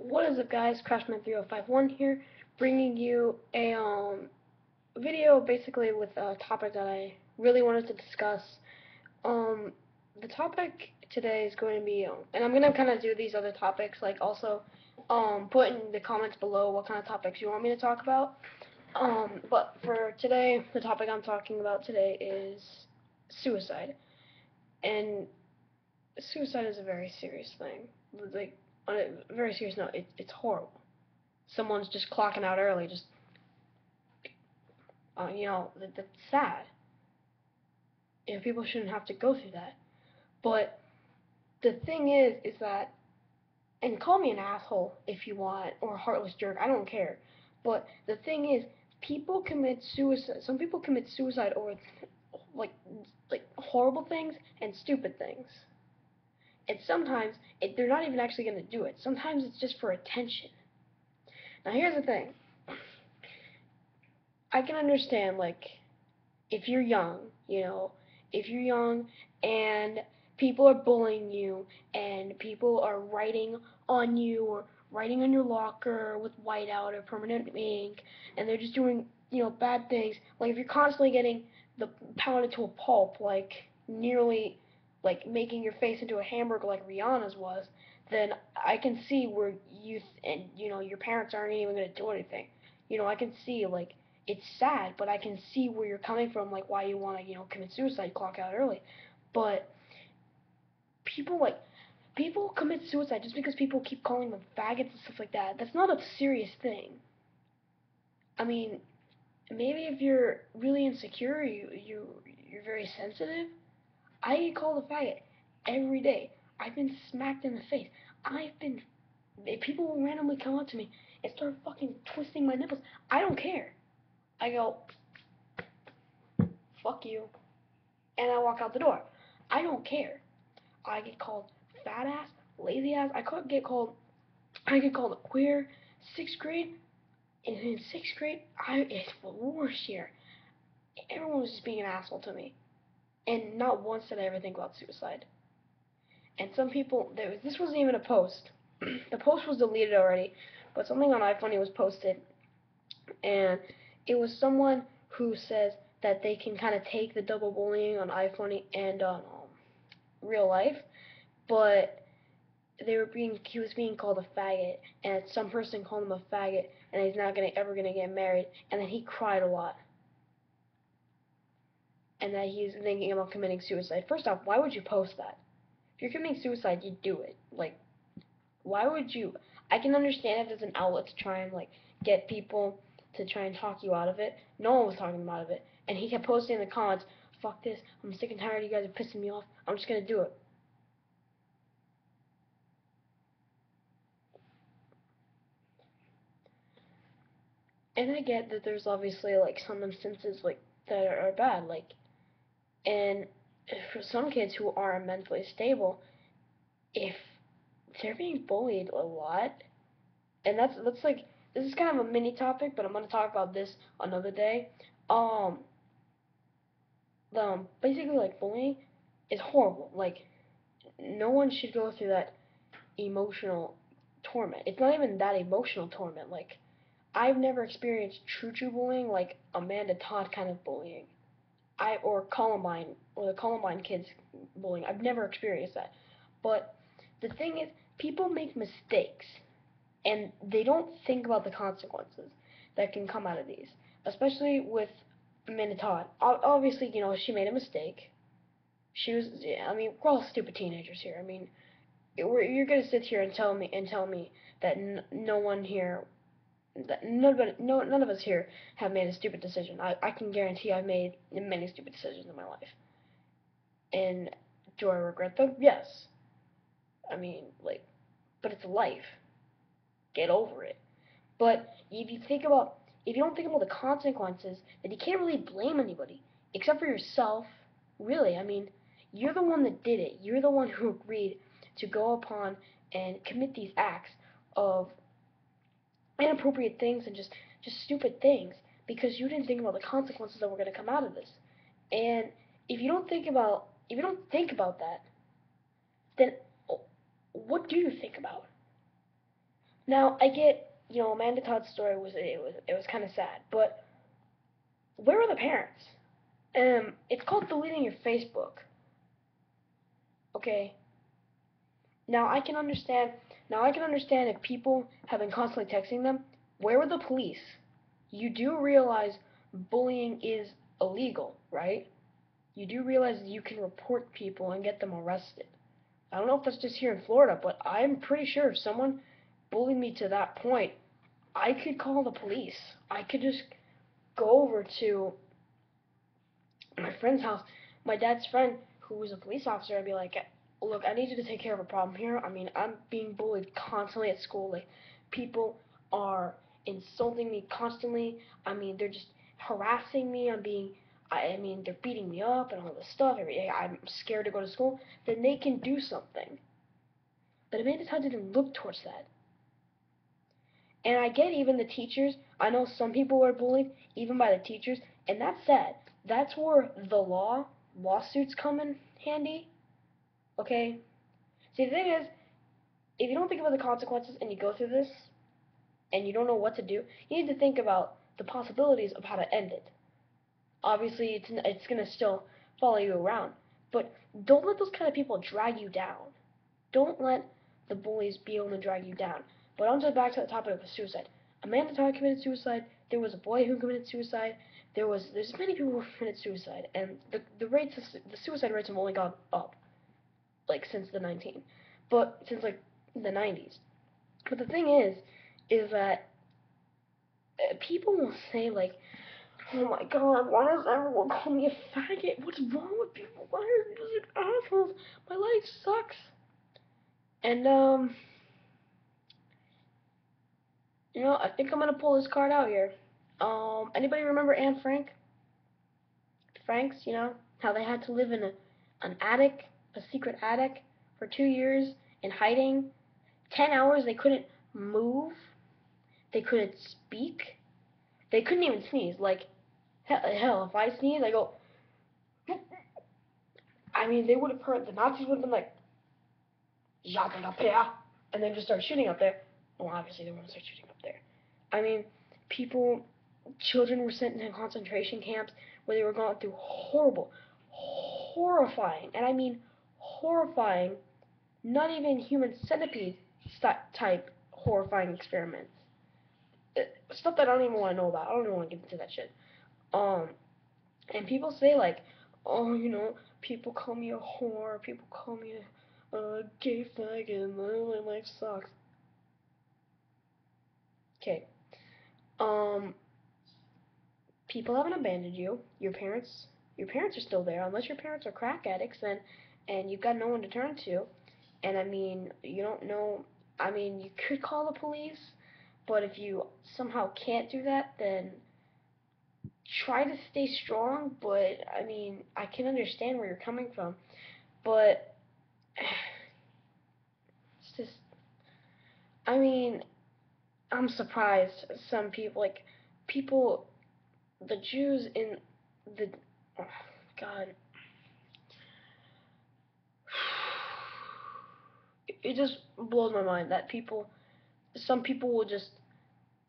What is up, guys? Crashman3051 here, bringing you a video basically with a topic that I really wanted to discuss. Um, the topic today is going to be, and I'm going to kind of do these other topics, like also put in the comments below what kind of topics you want me to talk about. But for today, the topic I'm talking about today is suicide, and suicide is a very serious thing. Like on a very serious note, it's horrible. Someone's just clocking out early, just that's sad. People shouldn't have to go through that. But the thing is that, and call me an asshole if you want, or a heartless jerk, I don't care. But the thing is, people commit suicide. Some people commit suicide over like like horrible things and stupid things. And sometimes they're not even actually going to do it. Sometimes it's just for attention. Now here's the thing. I can understand, like, if you're young, if you're young and people are bullying you and people are writing on you or writing on your locker with whiteout or permanent ink, and they're just doing, bad things. Like if you're constantly getting the pounded to a pulp, like nearly like making your face into a hamburger like Rihanna's was, then I can see where youth and your parents aren't even gonna do anything. I can see, like, it's sad, but I can see where you're coming from, like why you want to, commit suicide, clock out early. But people like people commit suicide just because people keep calling them faggots and stuff like that. That's not a serious thing. I mean, maybe if you're really insecure, you're very sensitive. I get called a faggot every day. I've been smacked in the face. I've been if people will randomly come up to me and start fucking twisting my nipples. I don't care. I go, fuck you, and I walk out the door. I don't care. I get called fat ass, lazy ass. I get called a queer. Sixth grade, and in sixth grade, it's the worst year. Everyone was just being an asshole to me, and not once did I ever think about suicide. And some people, this wasn't even a post. The post was deleted already, but something on iFunny was posted, and it was someone who says that they can kind of take the double bullying on iFunny and on real life, but he was being called a faggot, and some person called him a faggot, and he's not ever gonna get married, and then he cried a lot, and that he's thinking about committing suicide. First off, why would you post that? If you're committing suicide, you do it. Like, why would you? I can understand if there's an outlet to try and, like, get people to try and talk you out of it. No one was talking him out of it, and he kept posting in the comments, "Fuck this! I'm sick and tired. You guys are pissing me off. I'm just gonna do it." And I get that there's obviously, like, some instances, like, that are bad, like, and for some kids who are mentally stable, if they're being bullied a lot, and that's like, this is kind of a mini topic, but I'm gonna talk about this another day. Um, basically, like, bullying is horrible. Like, no one should go through that emotional torment. It's not even that emotional torment. Like, I've never experienced true bullying, like Amanda Todd kind of bullying. Or Columbine, or the Columbine kids bullying. I've never experienced that. But the thing is, people make mistakes, and they don't think about the consequences that can come out of these. Especially with Amanda Todd. Obviously, she made a mistake. She was, I mean, we're all stupid teenagers here. I mean, you're gonna sit here and tell me that no one here, that none of us here have made a stupid decision. I can guarantee I've made many stupid decisions in my life. And do I regret them? Yes. I mean, like, but it's life. Get over it. But if you don't think about the consequences, then you can't really blame anybody except for yourself. Really, I mean, you're the one that did it. You're the one who agreed to go upon and commit these acts of inappropriate things and just stupid things because you didn't think about the consequences that were going to come out of this. And if you don't think about that, then what do you think about? Now I get, Amanda Todd's story was kind of sad, but where were the parents? It's called deleting your Facebook. Okay. Now I can understand. Now I can understand if people have been constantly texting them. Where were the police? You do realize bullying is illegal, right? You do realize that you can report people and get them arrested. I don't know if that's just here in Florida, but I'm pretty sure if someone bullied me to that point, I could call the police. I could just go over to my friend's house, my dad's friend, who was a police officer, I'd be like, look, I need you to take care of a problem here. I mean, I'm being bullied constantly at school. Like, people are insulting me constantly. I mean, they're just harassing me. I mean, they're beating me up and all this stuff. I'm scared to go to school. Then they can do something. But Amanda Todd didn't look towards that. And I get even the teachers. I know some people were bullied, even by the teachers, and that's sad. That's where the lawsuits come in handy. Okay? See, the thing is, if you don't think about the consequences and you go through this and you don't know what to do, you need to think about the possibilities of how to end it. Obviously, it's gonna still follow you around, but don't let those kind of people drag you down. Don't let the bullies be able to drag you down. But on to back to the topic of suicide. Amanda Todd committed suicide. There was a boy who committed suicide. There's many people who committed suicide, and the suicide rates have only gone up like since the 90s. But the thing is that people will say like, "Oh my God, why does everyone call me a faggot? What's wrong with people? Why are they just like assholes? My life sucks." And I think I'm gonna pull this card out here. Anybody remember Anne Frank? Franks, how they had to live in an attic, a secret attic, for 2 years in hiding. 10 hours they couldn't move. They couldn't speak. They couldn't even sneeze. Like, hell, if I sneeze, I go. I mean, they would have heard. The Nazis would have been like, "Shooting up there," and then just start shooting up there. Well, obviously they wouldn't start shooting up there. I mean, people, children were sent into concentration camps where they were going through horrible, horrifying, and I mean horrifying, not even human centipede type horrifying experiments. Stuff that I don't even want to know about. I don't even want to get into that shit. Um, and people say like, oh, people call me a whore, people call me a gay faggot, and my life sucks. Okay. Um, People haven't abandoned you. Your parents are still there, unless your parents are crack addicts, and you've got no one to turn to. And I mean, you don't know. I mean, you could call the police, but if you somehow can't do that, then try to stay strong. But I mean, I can understand where you're coming from, but it's just. I mean, I'm surprised some people people the Jews in the oh, God, it just blows my mind that some people will just.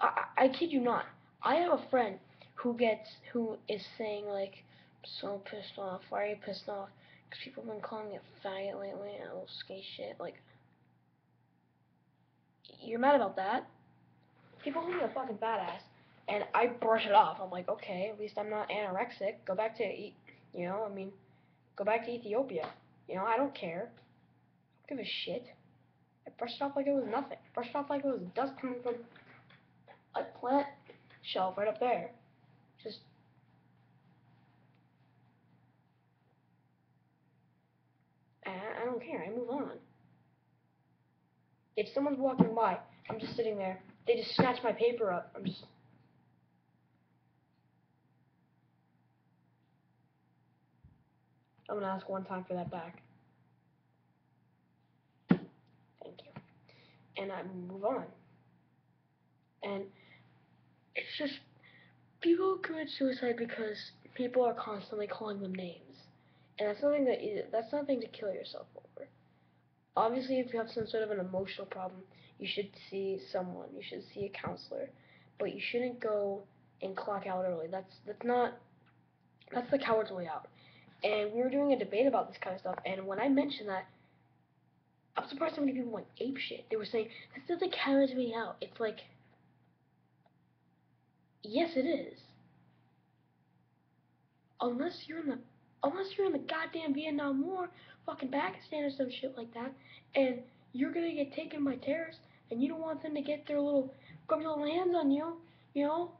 I kid you not. I have a friend who is saying like, I'm so pissed off. Why are you pissed off? Because people have been calling me a faggot lately and all skate shit. Like, you're mad about that? People call me a fucking badass, and I brush it off. I'm like, okay, at least I'm not anorexic. Go back to eat. I mean, go back to Ethiopia. I don't care. I don't give a shit. I brushed it off like it was nothing. Brushed it off like it was dust coming from a plant shelf right up there. Just, I don't care. I move on. If someone's walking by, I'm just sitting there. They just snatch my paper up. I'm gonna ask one time for that back. Thank you. And I move on. And it's just people commit suicide because people are constantly calling them names, and that's nothing to kill yourself over. Obviously, if you have some sort of an emotional problem, you should see someone. You should see a counselor, but you shouldn't go and clock out early. That's the coward's way out. And we were doing a debate about this kind of stuff, and when I mentioned that, I'm surprised so many people went ape shit. They were saying that's not the coward's way out. It's like, yes, it is. Unless you're in the goddamn Vietnam War, fucking Pakistan or some shit like that, and you're gonna get taken by terrorists, and you don't want them to get their little hands on you, you know,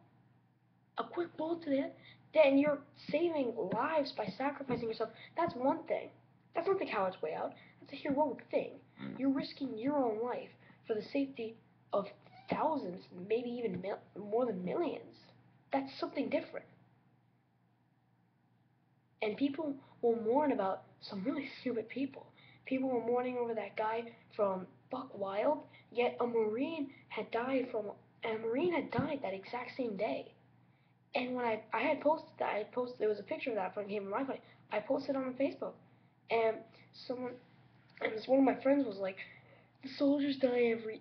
a quick bullet to the head, then you're saving lives by sacrificing yourself. That's one thing. That's not the coward's way out. That's a heroic thing. You're risking your own life for the safety of thousands, maybe even more than millions. That's something different. And people will mourn about some really stupid people. People were mourning over that guy from Buck Wild, yet a Marine had died that exact same day. And when I had posted that, there was a picture of that from him in my phone. I posted on Facebook, and someone, and this one of my friends was like, "The soldiers die every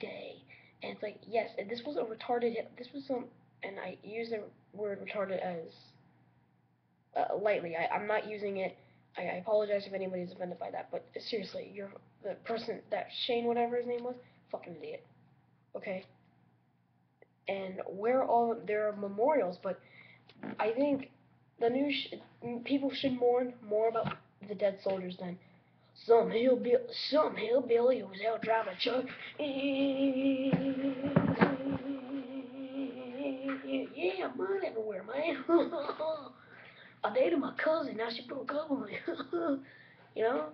day," and it's like, yes, and this was a retarded hit. This was some, and I use the word retarded as lightly. I'm not using it. I apologize if anybody's offended by that, but seriously, you're the person that Shane, whatever his name was, fucking idiot. Okay, and where all there are memorials, but I think the news people should mourn more about the dead soldiers than some hillbilly who was out driving a truck. Yeah, mud everywhere, man. I dated my cousin, now she broke up with me. You know?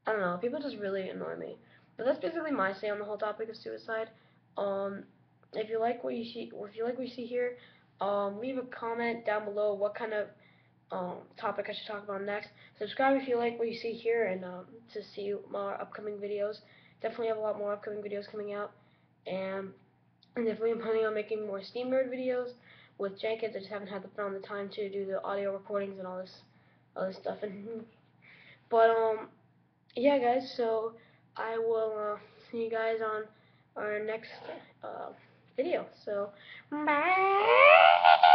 I don't know. People just really annoy me. But that's basically my say on the whole topic of suicide. Um, if you like what you see, or if you like what you see here, leave a comment down below what kind of topic I should talk about next. Subscribe if you like what you see here, and to see more upcoming videos. Definitely have a lot more upcoming videos coming out, and I'm definitely planning on making more Steam Nerd videos with Jenkins. I just haven't found the time to do the audio recordings and all this other stuff. And but yeah, guys. So I will see you guys on our next video. So bye.